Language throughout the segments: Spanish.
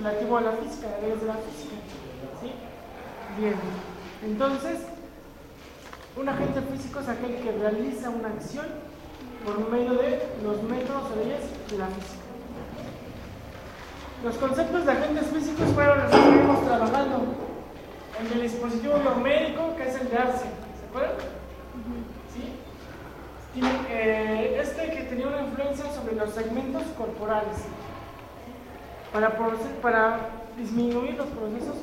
relativo a la física, las leyes de la física. ¿Sí? Bien. Entonces, un agente físico es aquel que realiza una acción por medio de los métodos o leyes de la física. Los conceptos de agentes físicos fueron los que estuvimos trabajando en el dispositivo biomédico, que es el de Arce. ¿Se acuerdan? ¿Sí? Que tenía una influencia sobre los segmentos corporales para disminuir los procesos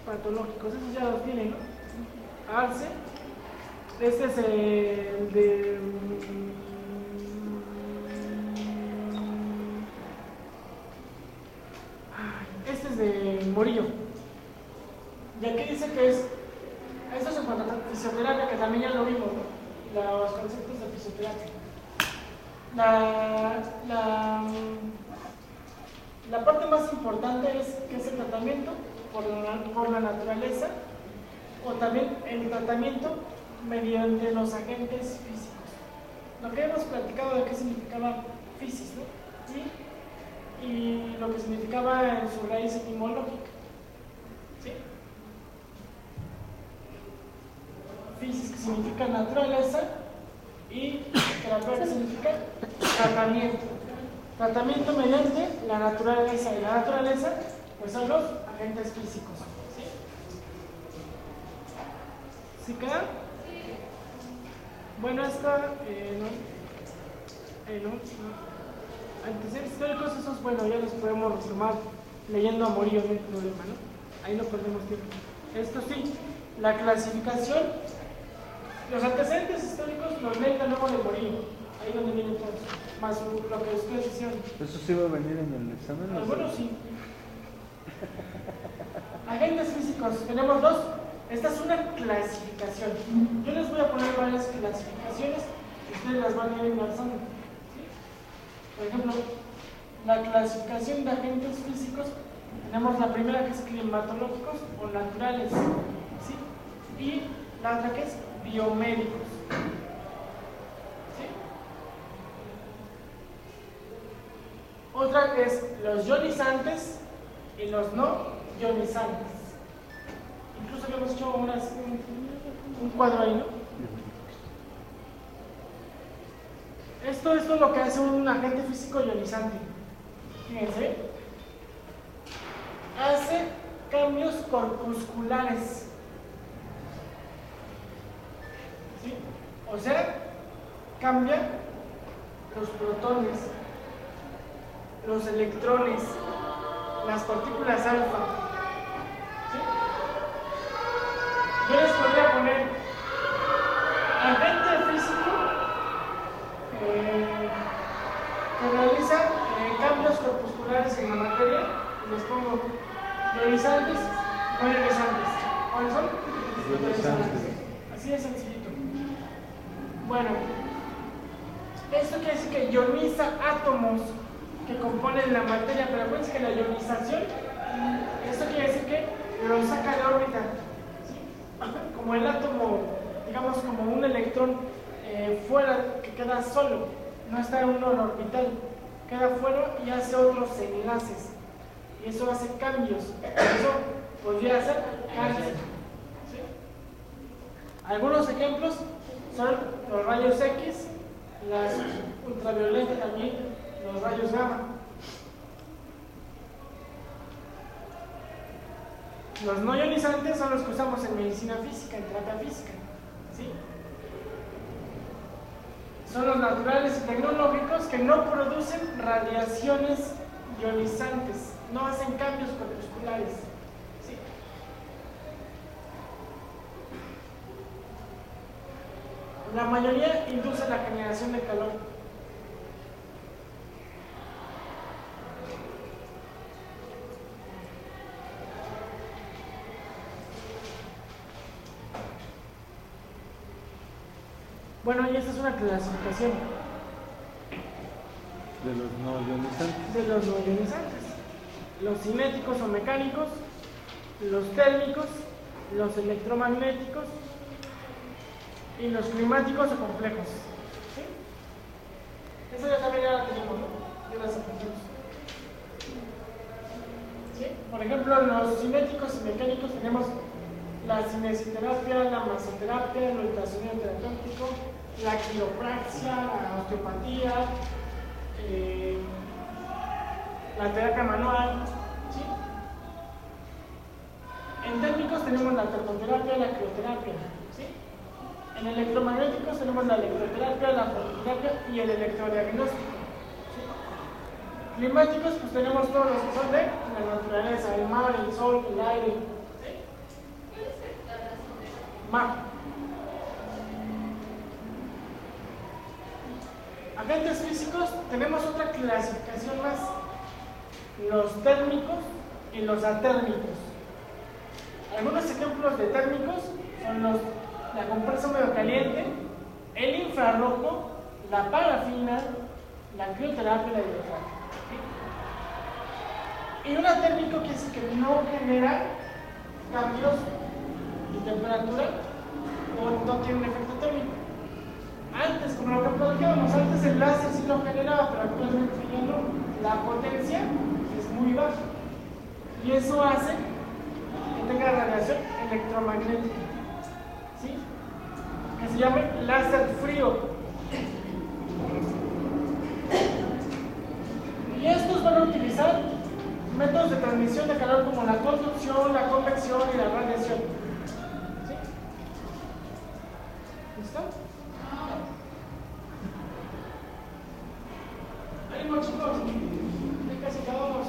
patológicos. Esos ya los tienen, ¿no? Arce. Este es el de Morillo. Y aquí dice que esto es en cuanto a fisioterapia, que también ya lo vimos, ¿no? Los conceptos de fisioterapia. La parte más importante es que es el tratamiento por la naturaleza, o también el tratamiento mediante los agentes físicos. Lo que hemos platicado de qué significaba fisis, ¿no? ¿Sí? Y lo que significaba en su raíz etimológica. ¿Sí? Fisis, que significa naturaleza, y terapia, que significa tratamiento. Tratamiento mediante la naturaleza, y la naturaleza pues son los agentes físicos. ¿Sí? ¿Sí queda? Bueno, antecedentes históricos, esos, bueno, ya los podemos retomar leyendo a Morillo, no hay problema, ¿no? Ahí no perdemos tiempo. Esto sí, la clasificación, los antecedentes históricos los leen de nuevo de Morillo, ahí donde vienen todos, más lo que ustedes hicieron. ¿Eso sí va a venir en el examen? Algunos sí. Agentes físicos, tenemos dos. Esta es una clasificación. Yo les voy a poner varias clasificaciones y ustedes las van a ir enlazando. Por ejemplo, la clasificación de agentes físicos, tenemos la primera que es climatológicos o naturales, ¿sí? Y la otra que es biomédicos. ¿Sí? Otra que es los ionizantes y los no ionizantes. Incluso habíamos hecho un cuadro ahí, ¿no? Esto es lo que hace un agente físico ionizante. Fíjense. Hace cambios corpusculares. ¿Sí? O sea, cambia los protones, los electrones, las partículas alfa. ¿Sí? Yo les podría poner agente físico que realiza cambios corpusculares en la materia, y les pongo ionizantes o ionizantes. ¿Cuáles son? Ionizantes. Así de sencillito. Bueno, esto quiere decir que ioniza átomos que componen la materia, pero acuérdense que la ionización, esto quiere decir que lo saca de órbita, ¿sí? Como el átomo, digamos como un electrón fuera, que queda solo, no está en un orbital, queda fuera y hace otros enlaces, y eso hace cambios. Eso podría ser cáncer. ¿Sí? Algunos ejemplos son los rayos X, las ultravioletas, también los rayos gamma. Los no ionizantes son los que usamos en medicina física, en terapia física. ¿Sí? Son los naturales y tecnológicos que no producen radiaciones ionizantes, no hacen cambios corpusculares. ¿Sí? La mayoría induce la generación de calor. Bueno, y esta es una clasificación de los no ionizantes. De los no ionizantes. Los cinéticos o mecánicos, los térmicos, los electromagnéticos y los climáticos o complejos. ¿Sí? Eso ya también ya la tenemos, ¿no? Ya las aprendimos. ¿Sí? Por ejemplo, los cinéticos y mecánicos tenemos la cinesiterapia, la masoterapia, el ultrasonido terapéutico, la quiropraxia, la osteopatía, la terapia manual, ¿sí? En térmicos tenemos la termoterapia, la crioterapia, ¿sí? En electromagnéticos tenemos la electroterapia, la fototerapia y el electrodiagnóstico, ¿sí? Climáticos, pues tenemos todos los que son de la naturaleza, el mar, el sol, el aire, ¿sí? Mar. Agentes físicos, tenemos otra clasificación más, los térmicos y los atérmicos. Algunos ejemplos de térmicos son la compresa húmedo caliente, el infrarrojo, la parafina, la crioterapia y la hidroterapia. ¿Sí? Y un atérmico quiere decir que no genera cambios de temperatura o no tiene un efecto térmico. Antes, como lo que platicábamos, antes el láser sí lo generaba, pero actualmente ya no. La potencia es muy baja. Y eso hace que tenga radiación electromagnética, ¿sí? Que se llame láser frío. Y estos van a utilizar métodos de transmisión de calor como la conducción, la convección y la radiación. ¿Sí? ¿Listo? ¡Ánimo, chicos! Ya casi acabamos.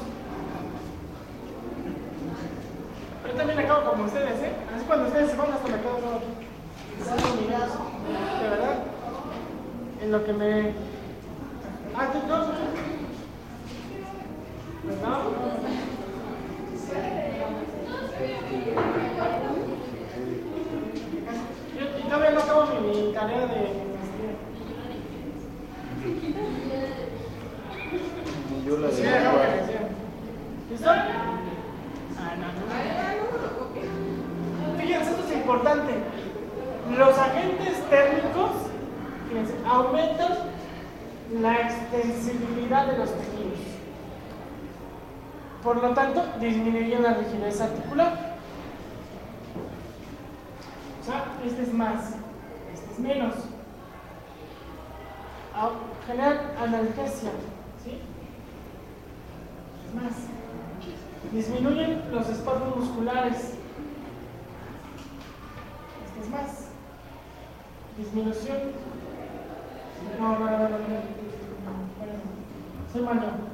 Yo también acabo como ustedes, ¿eh? Así cuando ustedes se van hasta me quedo solo aquí. De verdad. En lo que me... Ah, ¿tú no? ¿Verdad? Yo todavía no acabo mi tarea de... Yo la Sí, de ¿listo? Fíjense, esto es importante. Los agentes térmicos, fíjense, aumentan la extensibilidad de los tejidos. Por lo tanto, disminuyen la rigidez articular. O sea, este es más, este es menos. Generan analgesia, ¿sí? Más. Disminuyen los espasmos musculares. Este es más. Disminución. No. Soy malo.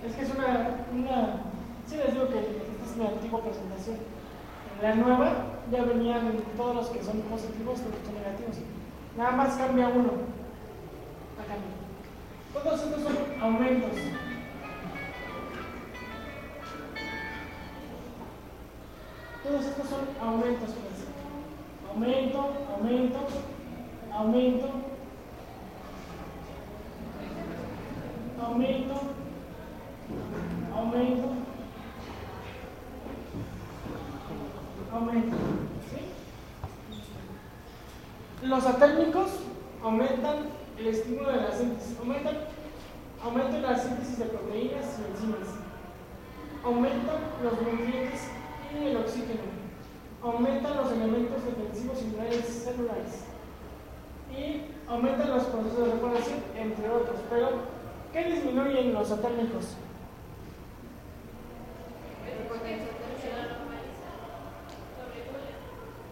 Es que es una... Sí les digo que esta es mi antigua presentación. En la nueva ya venían todos los que son positivos y los que son negativos. Nada más cambia uno. Acá. Todos estos son aumentos. Todos estos son aumentos. Pues. Aumento. ¿Sí? Los atérmicos aumentan el estímulo de la síntesis, aumentan la síntesis de proteínas y enzimas, aumentan los nutrientes y el oxígeno, aumentan los elementos defensivos y redes celulares y aumentan los procesos de reparación, entre otros. Pero, ¿qué disminuyen los atérmicos?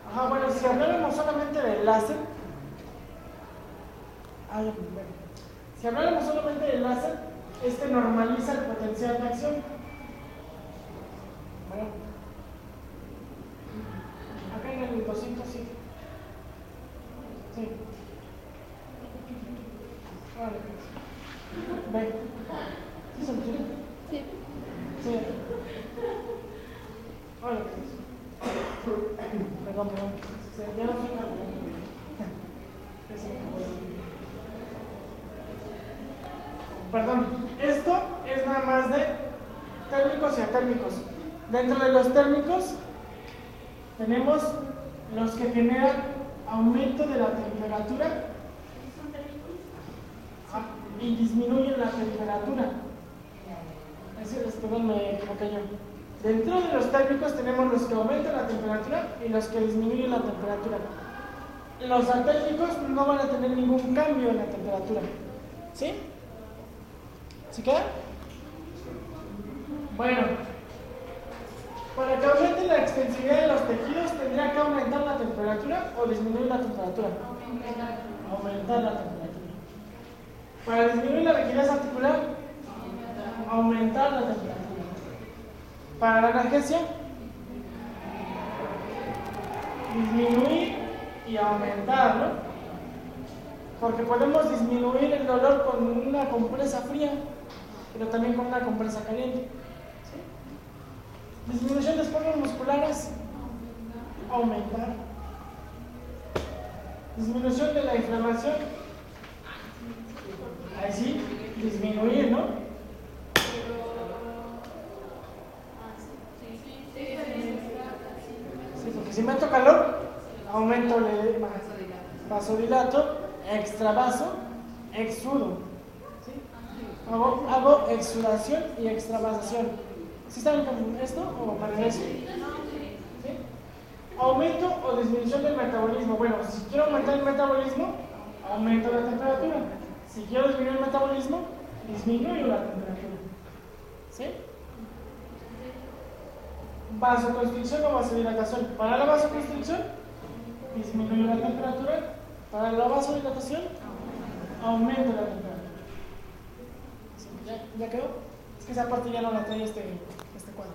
Ajá, bueno, si habláramos solamente del láser, si habláramos solamente del láser, este normaliza el potencial de acción. Bueno, acá en el 200 sí. Sí. Vale. Ve. ¿Sí se me entiende? Sí. Sí. Vale, pues. Perdón. Ya no soy una... Perdón, esto es nada más de térmicos y atérmicos. Dentro de los térmicos tenemos los que generan aumento de la temperatura y disminuyen la temperatura. perdón, me equivoqué yo. Dentro de los térmicos tenemos los que aumentan la temperatura y los que disminuyen la temperatura. Los atérmicos no van a tener ningún cambio en la temperatura. ¿Sí? ¿Sí queda? Bueno, para que aumente la extensividad de los tejidos, ¿tendría que aumentar la temperatura o disminuir la temperatura? Aumentar la temperatura. Para disminuir la rigidez articular, aumentar la temperatura. Para la analgesia, disminuir y aumentar, ¿no? Porque podemos disminuir el dolor con una compresa fría, pero también con una compresa caliente. ¿Sí? Disminución de espasmos musculares, aumentar. Disminución de la inflamación, ahí sí, disminuir, ¿no? Sí, porque si meto calor, aumento el vasodilato, extravaso, exudo. ¿Sí? Hago exudación y extravasación. ¿Sí saben con esto o para eso? ¿Sí? Aumento o disminución del metabolismo. Bueno, si quiero aumentar el metabolismo, aumento la temperatura. Si quiero disminuir el metabolismo, disminuyo la temperatura. ¿Sí? Vasoconstricción o vasodilatación. Para la vasoconstricción, disminuyo la temperatura. Para la vasodilatación, aumento la temperatura. ¿Sí? ¿Ya quedó? Es que esa parte ya no la trae este cuadro.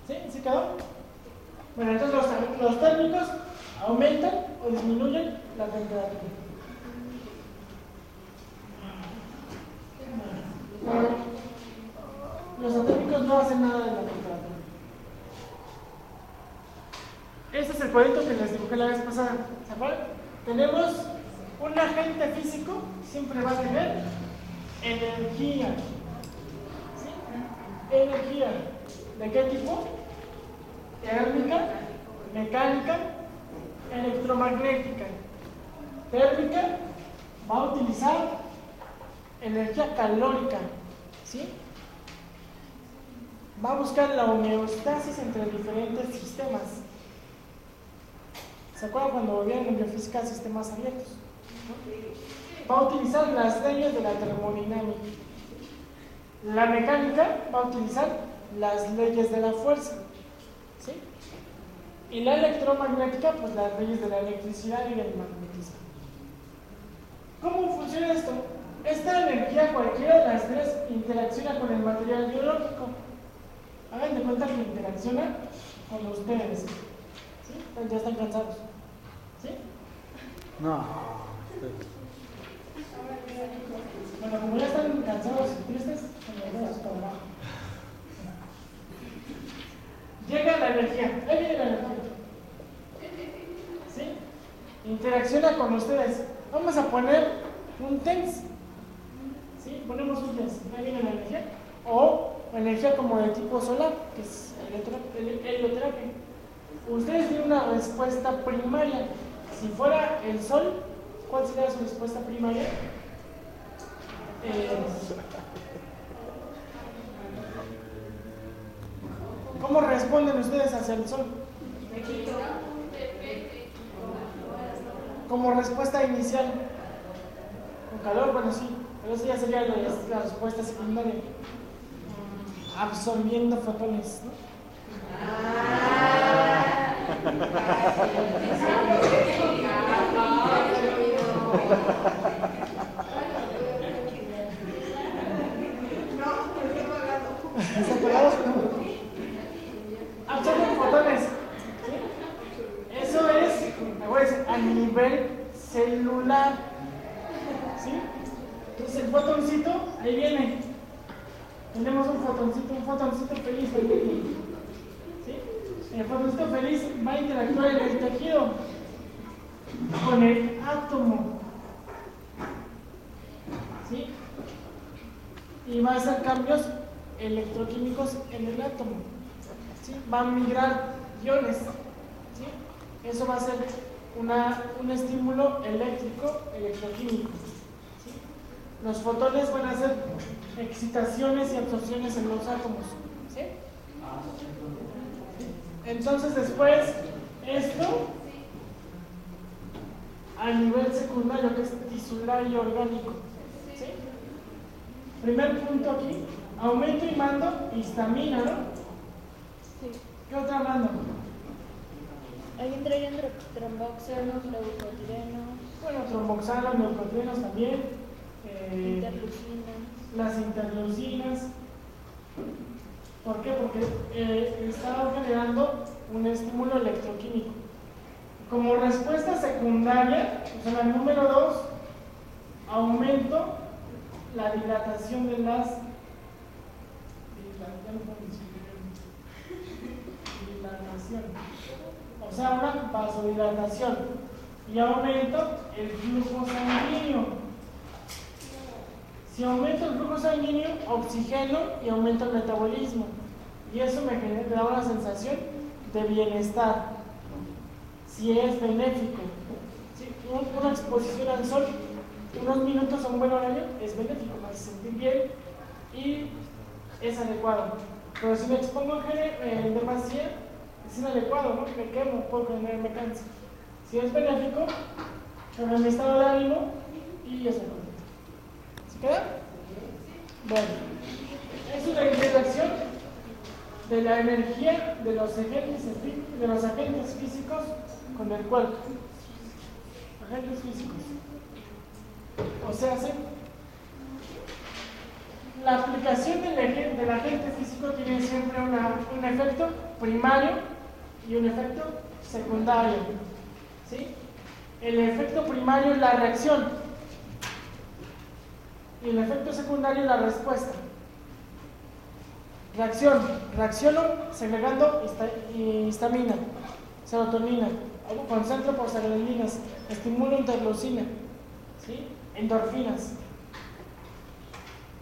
¿Sí? ¿Sí quedó? Bueno, entonces los térmicos aumentan o disminuyen la temperatura. Los atérmicos no hacen nada de la temperatura. Este es el cuadrito que les dibujé la vez pasada. ¿Se acuerdan? Tenemos un agente físico, siempre va a tener energía. ¿Sí? Energía. ¿De qué tipo? Térmica, mecánica, electromagnética. Térmica va a utilizar energía calórica. ¿Sí? Va a buscar la homeostasis entre diferentes sistemas. ¿Se acuerdan cuando vieron en biofísica sistemas abiertos? ¿No? Va a utilizar las leyes de la termodinámica. La mecánica va a utilizar las leyes de la fuerza. ¿Sí? Y la electromagnética, pues las leyes de la electricidad y del magnetismo. ¿Cómo funciona esto? Esta energía, cualquiera de las tres, interacciona con el material biológico. Hagan de cuenta que interacciona con ustedes. ¿Sí? Ya están cansados. ¿Sí? No. Bueno, como ya están cansados y tristes, con los dedos para abajo. Llega la energía. Ahí viene la energía. ¿Sí? Interacciona con ustedes. Vamos a poner un TENS. ¿Sí? Ponemos un TENS. Ahí viene la energía. O energía como de tipo solar, que es helioterapia. Ustedes tienen una respuesta primaria. Si fuera el sol, ¿cuál sería su respuesta primaria? ¿Cómo responden ustedes hacia el sol? Como respuesta inicial. Con calor, bueno, sí. Pero eso ya sería la respuesta secundaria. Absorbiendo fotones, ¿no? Absorben fotones. ¿Sí? Eso es, a nivel celular. ¿Sí? Entonces el fotoncito, ahí viene. Tenemos un fotoncito feliz. ¿Sí? El fotoncito feliz va a interactuar en el tejido con el átomo. ¿Sí? Y va a hacer cambios electroquímicos en el átomo. ¿Sí? Va a migrar iones. ¿Sí? Eso va a ser un estímulo eléctrico, electroquímico. ¿Sí? Los fotones van a ser excitaciones y absorciones en los átomos. ¿Sí? Entonces después, esto a nivel secundario, que es tisular y orgánico. ¿Sí? Primer punto aquí, aumento y mando histamina, ¿no? Sí. ¿Qué otra mando? Ahí entrarían tromboxanos, leucotrienos, Bueno, tromboxanos, leucotrienos también, interleucinas. las interleucinas. ¿Por qué? Porque está generando un estímulo electroquímico. Como respuesta secundaria, o sea, el número 2, aumento la dilatación de las dilatación, o sea, una vasodilatación, y aumento el flujo sanguíneo. Si aumento el flujo sanguíneo, oxigeno y aumento el metabolismo, y eso me da una sensación de bienestar. Si es benéfico, ¿sí? Una exposición al sol, unos minutos a un buen horario, es benéfico, me hace sentir bien y es adecuado. Pero si me expongo en demasía, es inadecuado, ¿no? Me quemo, puedo generarme cáncer. Si es benéfico, cambia mi estado de ánimo y es benéfico. ¿Se queda? Bueno, es una interacción de la energía de los agentes físicos con el cuerpo. Agentes físicos. O sea, ¿sí? La aplicación del agente físico tiene siempre un efecto primario y un efecto secundario. ¿Sí? El efecto primario es la reacción y el efecto secundario es la respuesta. Reacciono segregando histamina, serotonina, concentro prostaglandininas, estimulo interleucina, ¿sí? Endorfinas.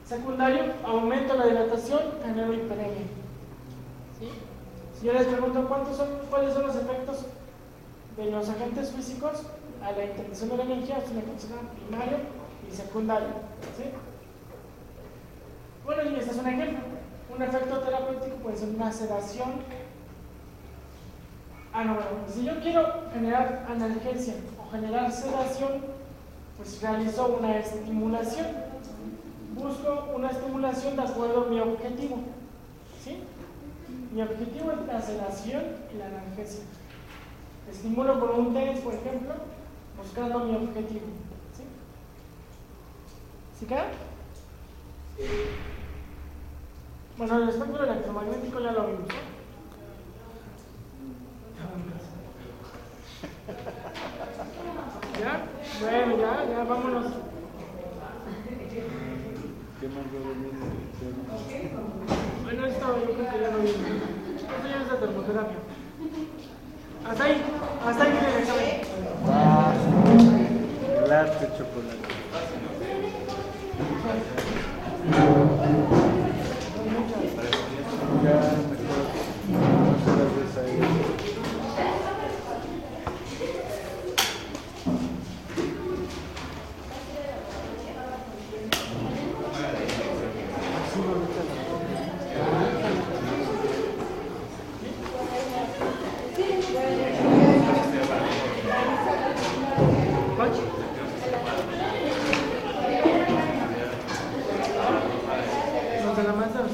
Secundario, aumento la dilatación, genero hiperemia. ¿Sí? Si yo les pregunto cuáles son los efectos de los agentes físicos a la interacción de la energía, es una cosa primario y secundario. ¿Sí? Bueno, y este es un ejemplo. Un efecto terapéutico puede ser una sedación. Bueno, si yo quiero generar analgesia o generar sedación, pues realizo una estimulación. Busco una estimulación de acuerdo a mi objetivo. ¿Sí? Mi objetivo es la sedación y la analgesia. Estimulo con un test, por ejemplo, buscando mi objetivo. ¿Sí? ¿Sí queda? Bueno, el espectro electromagnético ya lo vimos. ¿Ya? Bueno, ya, vámonos. ¿Qué más va a venir? Bueno, esto yo creo que ya lo vimos. Esto ya es de termoterapia. Hasta ahí tiene el examen. Ah, latte chocolate. Ya mejor no se las ves ahí. Los de la masa, los